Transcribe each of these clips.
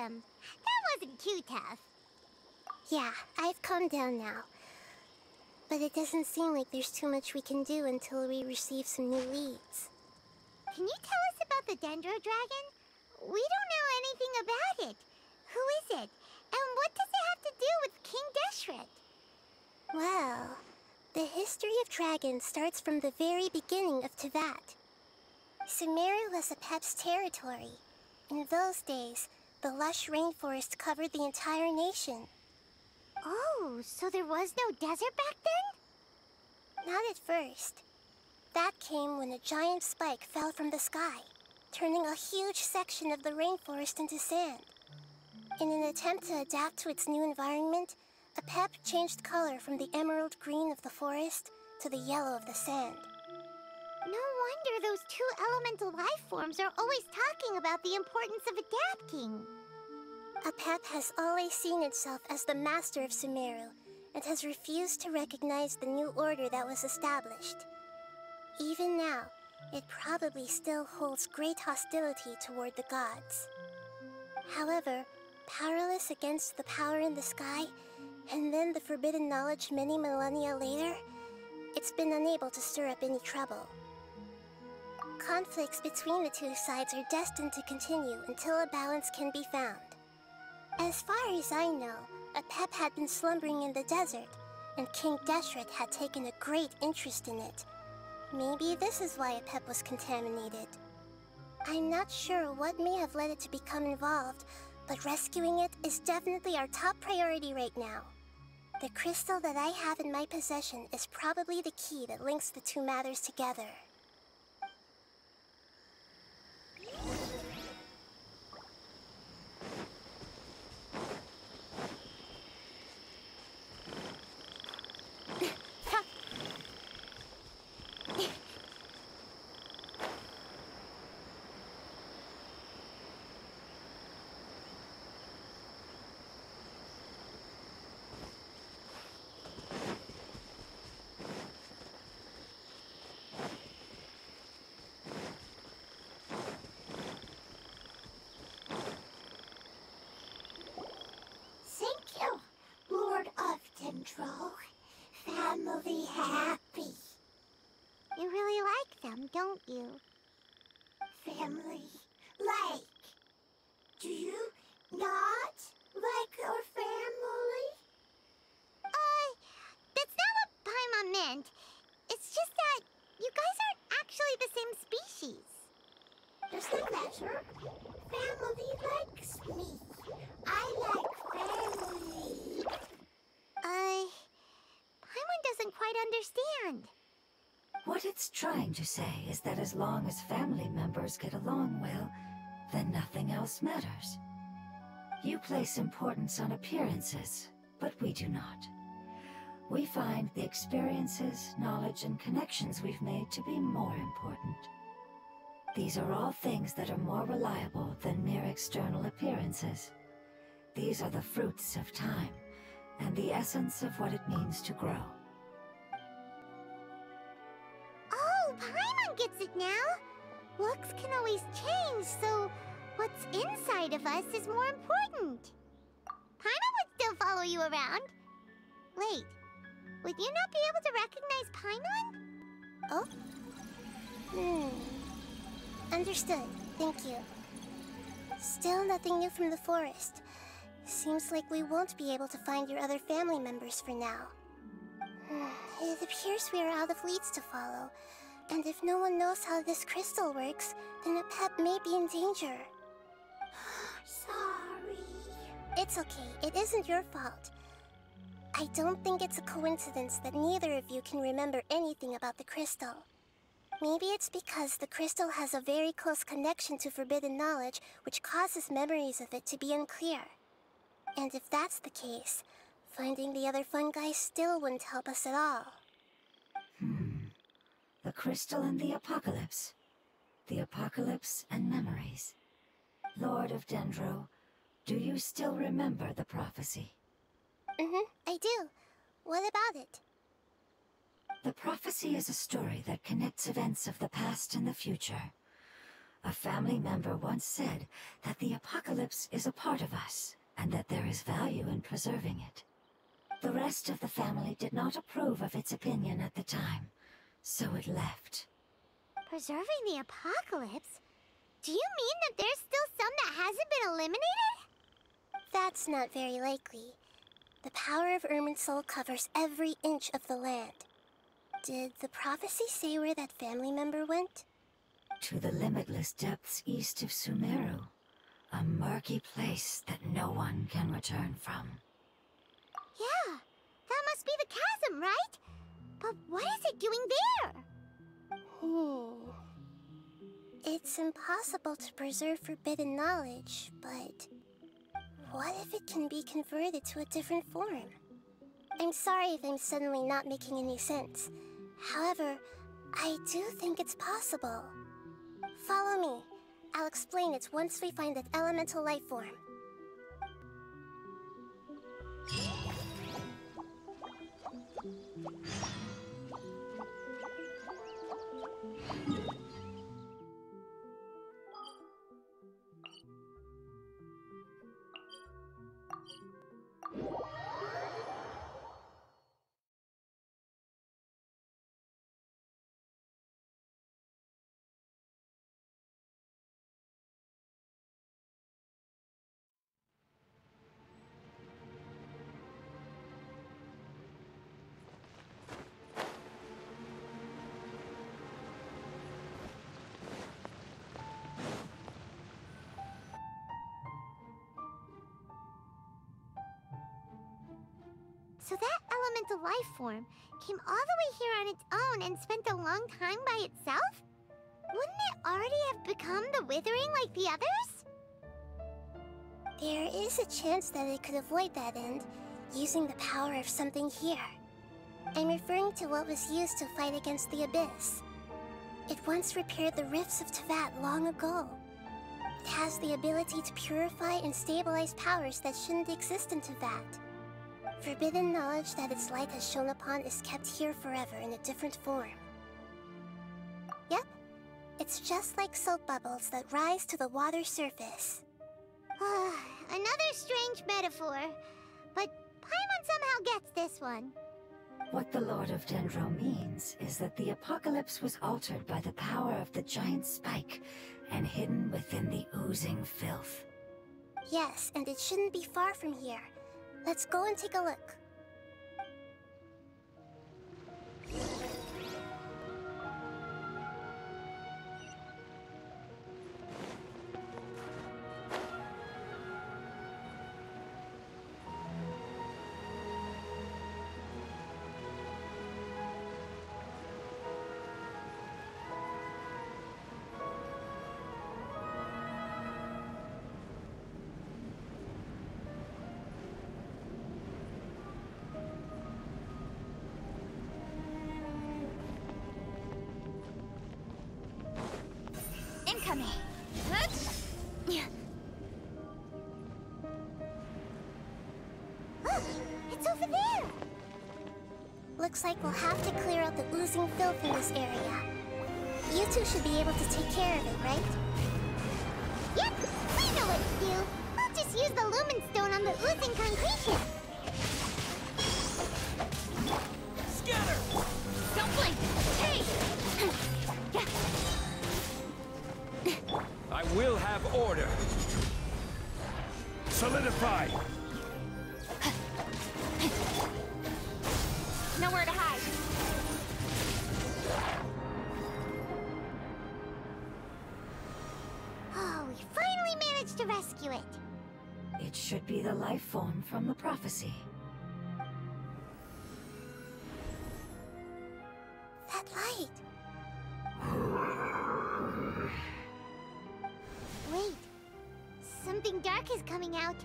him. That wasn't too tough. Yeah, I've calmed down now. But it doesn't seem like there's too much we can do until we receive some new leads. Can you tell us about the Dendro dragon? We don't know anything about it. Who is it? And what does it have to do with King Deshret? Well, the history of dragons starts from the very beginning of Teyvat. Sumeru was Apep's territory. In those days, the lush rainforest covered the entire nation. Oh, so there was no desert back then? Not at first. That came when a giant spike fell from the sky, turning a huge section of the rainforest into sand. In an attempt to adapt to its new environment, Apep changed color from the emerald green of the forest to the yellow of the sand. No wonder those two elemental life forms are always talking about the importance of adapting. Apep has always seen itself as the master of Sumeru and has refused to recognize the new order that was established. Even now, it probably still holds great hostility toward the gods. However, powerless against the power in the sky, and then the forbidden knowledge many millennia later, it's been unable to stir up any trouble. Conflicts between the two sides are destined to continue until a balance can be found. As far as I know, Apep had been slumbering in the desert, and King Deshret had taken a great interest in it. Maybe this is why Apep was contaminated. I'm not sure what may have led it to become involved, but rescuing it is definitely our top priority right now. The crystal that I have in my possession is probably the key that links the two matters together. Thank you, Lord of Dendro. Family happy. You really like them, don't you? Family like. Do you not like our family? That's not what Paimon meant. It's just that you guys aren't actually the same species. Doesn't matter. Family likes me. I like family. Paimon doesn't quite understand. What it's trying to say is that as long as family members get along well, then nothing else matters. You place importance on appearances, but we do not. We find the experiences, knowledge, and connections we've made to be more important. These are all things that are more reliable than mere external appearances. These are the fruits of time, and the essence of what it means to grow. Oh, Paimon gets it now! Looks can always change, so what's inside of us is more important. Paimon would still follow you around. Wait, would you not be able to recognize Paimon? Oh? Understood. Thank you. Still nothing new from the forest. Seems like we won't be able to find your other family members for now. It appears we are out of leads to follow, and if no one knows how this crystal works, then Apep may be in danger. Sorry. It's okay. It isn't your fault. I don't think it's a coincidence that neither of you can remember anything about the crystal. Maybe it's because the crystal has a very close connection to forbidden knowledge, which causes memories of it to be unclear. And if that's the case, finding the other fungi still wouldn't help us at all. The crystal and the apocalypse. The apocalypse and memories. Lord of Dendro, do you still remember the prophecy? I do. What about it? The prophecy is a story that connects events of the past and the future. A family member once said that the apocalypse is a part of us, and that there is value in preserving it. The rest of the family did not approve of its opinion at the time, so it left. Preserving the apocalypse? Do you mean that there's still some that hasn't been eliminated? That's not very likely. The power of Irminsul covers every inch of the land. Did the prophecy say where that family member went? To the limitless depths east of Sumeru. A murky place that no one can return from. Yeah, that must be the chasm, right? But what is it doing there? It's impossible to preserve forbidden knowledge, but what if it can be converted to a different form? I'm sorry if I'm suddenly not making any sense. However, I do think it's possible. Follow me. I'll explain it once we find that elemental life form. So that elemental life form came all the way here on its own and spent a long time by itself? Wouldn't it already have become the Withering like the others? There is a chance that it could avoid that end, using the power of something here. I'm referring to what was used to fight against the Abyss. It once repaired the rifts of Teyvat long ago. It has the ability to purify and stabilize powers that shouldn't exist in Teyvat. Forbidden knowledge that its light has shone upon is kept here forever in a different form. Yep, it's just like soap bubbles that rise to the water surface. Another strange metaphor, but Paimon somehow gets this one. What the Lord of Dendro means is that the apocalypse was altered by the power of the giant spike and hidden within the oozing filth. Yes, and it shouldn't be far from here. Let's go and take a look. Incoming. Look, it's over there. Looks like we'll have to clear out the oozing filth in this area. You two should be able to take care of it, right? Yep, we know what to do. We'll just use the lumen stone on the oozing concretion. Scatter! Don't blink. Hey! I will have order. Solidify! Nowhere to hide. Oh, we finally managed to rescue it. It should be the life form from the prophecy. That light! Wait. Something dark is coming out.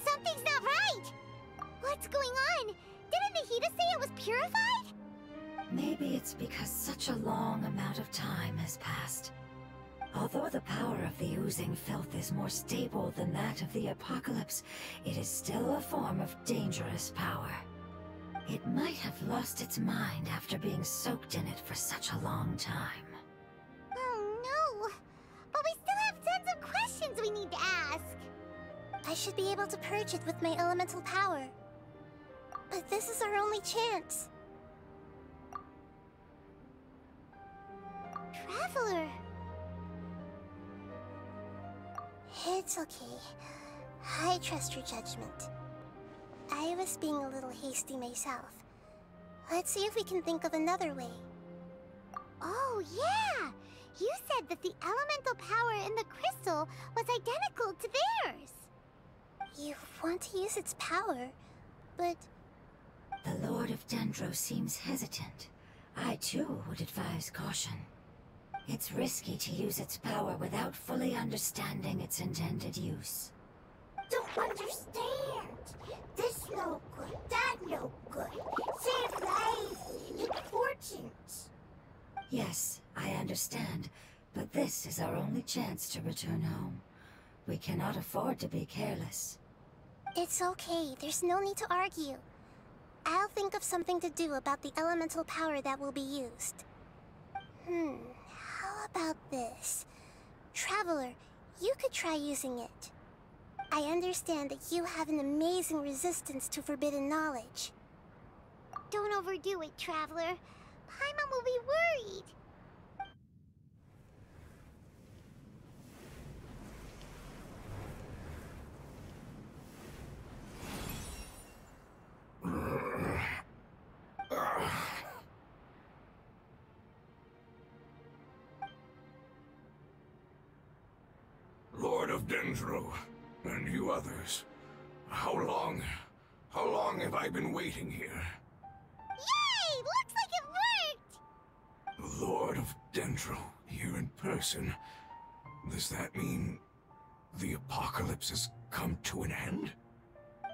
Something's not right! What's going on? Didn't Nahida say it was purified? Maybe it's because such a long amount of time has passed. Although the power of the oozing filth is more stable than that of the apocalypse, it is still a form of dangerous power. It might have lost its mind after being soaked in it for such a long time. Oh no! I should be able to purge it with my elemental power. But this is our only chance. Traveler! It's okay. I trust your judgment. I was being a little hasty myself. Let's see if we can think of another way. Oh, yeah! You said that the elemental power in the crystal was identical to theirs! You want to use its power, but... The Lord of Dendro seems hesitant. I too would advise caution. It's risky to use its power without fully understanding its intended use. Don't understand. This no good, that no good. Save lives, important. Yes, I understand, but this is our only chance to return home. We cannot afford to be careless. It's okay, there's no need to argue. I'll think of something to do about the elemental power that will be used. How about this? Traveler, you could try using it. I understand that you have an amazing resistance to forbidden knowledge. Don't overdo it, Traveler. Paimon will be worried. Lord of Dendro, and you others, how long have I been waiting here? Yay! Looks like it worked! The Lord of Dendro, here in person. Does that mean the apocalypse has come to an end?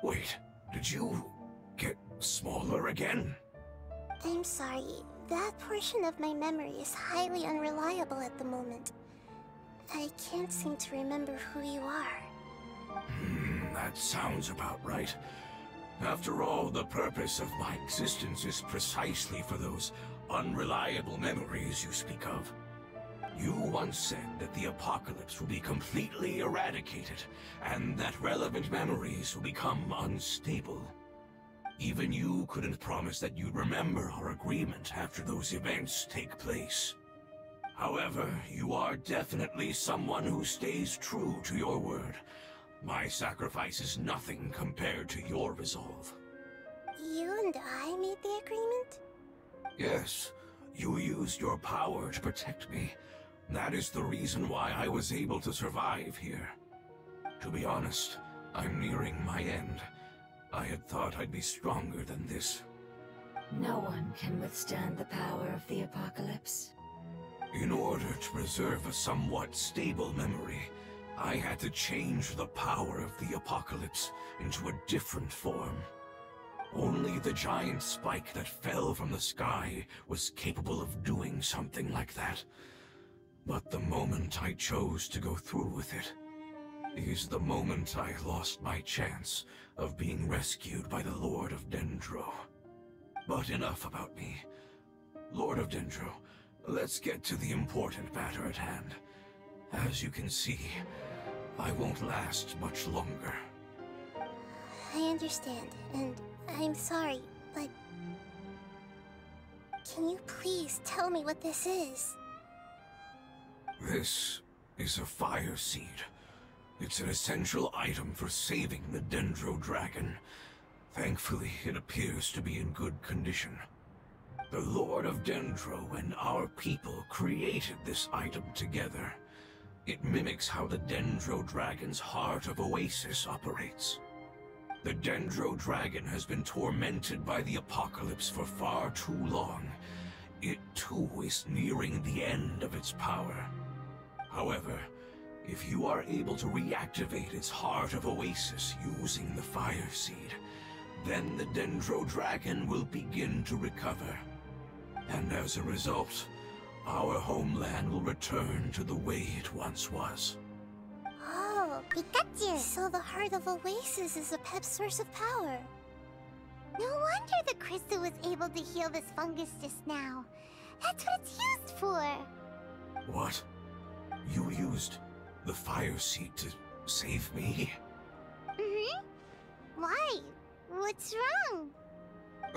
Wait, did you get smaller again? I'm sorry, that portion of my memory is highly unreliable at the moment. I can't seem to remember who you are. That sounds about right. After all, the purpose of my existence is precisely for those unreliable memories you speak of. You once said that the apocalypse will be completely eradicated, and that relevant memories will become unstable. Even you couldn't promise that you'd remember our agreement after those events take place. However, you are definitely someone who stays true to your word. My sacrifice is nothing compared to your resolve. You and I made the agreement? Yes, you used your power to protect me. That is the reason why I was able to survive here. To be honest, I'm nearing my end. I had thought I'd be stronger than this. No one can withstand the power of the apocalypse. In order to preserve a somewhat stable memory, I had to change the power of the apocalypse into a different form. Only the giant spike that fell from the sky was capable of doing something like that. But the moment I chose to go through with it is the moment I lost my chance of being rescued by the Lord of Dendro. But enough about me. Lord of Dendro, let's get to the important matter at hand. As you can see, I won't last much longer. I understand, and I'm sorry, but... Can you please tell me what this is? This is a fire seed. It's an essential item for saving the Dendro dragon. Thankfully, it appears to be in good condition. The Lord of Dendro and our people created this item together. It mimics how the Dendro dragon's heart of Oasis operates. The Dendro dragon has been tormented by the apocalypse for far too long. It too is nearing the end of its power. However, if you are able to reactivate its heart of Oasis using the fire seed, then the Dendro dragon will begin to recover. And as a result, our homeland will return to the way it once was. Oh, Pikachu! So the heart of Oasis is Apep's source of power. No wonder the crystal was able to heal this fungus just now. That's what it's used for. What? You used the fire seed to save me? Why? What's wrong?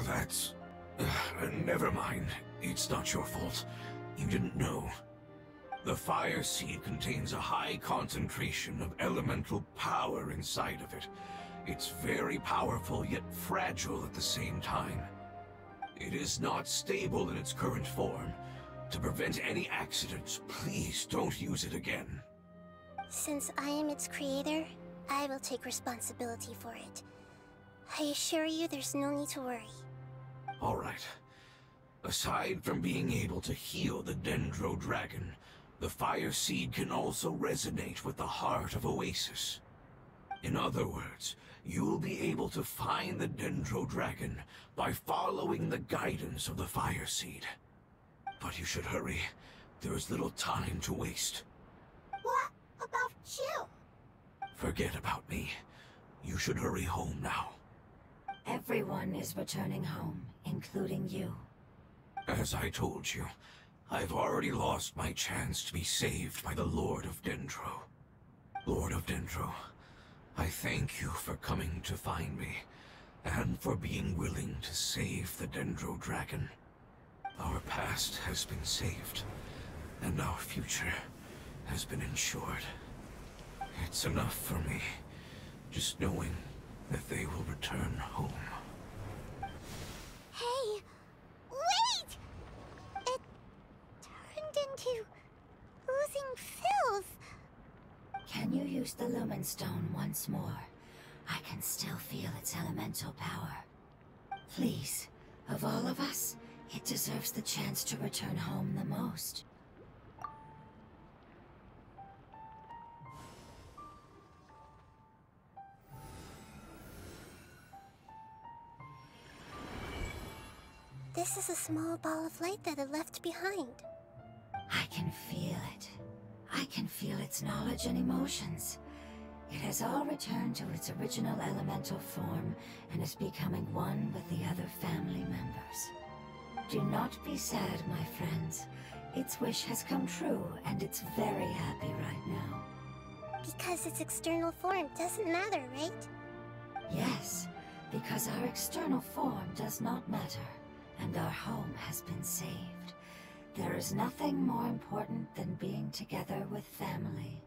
That's... never mind. It's not your fault. You didn't know. The fire seed contains a high concentration of elemental power inside of it. It's very powerful, yet fragile at the same time. It is not stable in its current form. To prevent any accidents, please don't use it again. Since I am its creator, I will take responsibility for it. I assure you there's no need to worry. Alright. Aside from being able to heal the Dendro dragon, the fire seed can also resonate with the heart of Oasis. In other words, you'll be able to find the Dendro dragon by following the guidance of the fire seed. But you should hurry. There is little time to waste. What about you? Forget about me. You should hurry home now. Everyone is returning home, including you. As I told you, I've already lost my chance to be saved by the Lord of Dendro. Lord of Dendro, I thank you for coming to find me, and for being willing to save the Dendro dragon. Our past has been saved, and our future has been ensured. It's enough for me, just knowing that they will return home. Hey, wait! It turned into oozing filth. Can you use the Lumen Stone once more? I can still feel its elemental power. Please, of all of us, it deserves the chance to return home the most. This is a small ball of light that it left behind. I can feel it. I can feel its knowledge and emotions. It has all returned to its original elemental form and is becoming one with the other family members. Do not be sad, my friends. Its wish has come true, and it's very happy right now. Because its external form doesn't matter, right? Yes, because our external form does not matter, and our home has been saved. There is nothing more important than being together with family.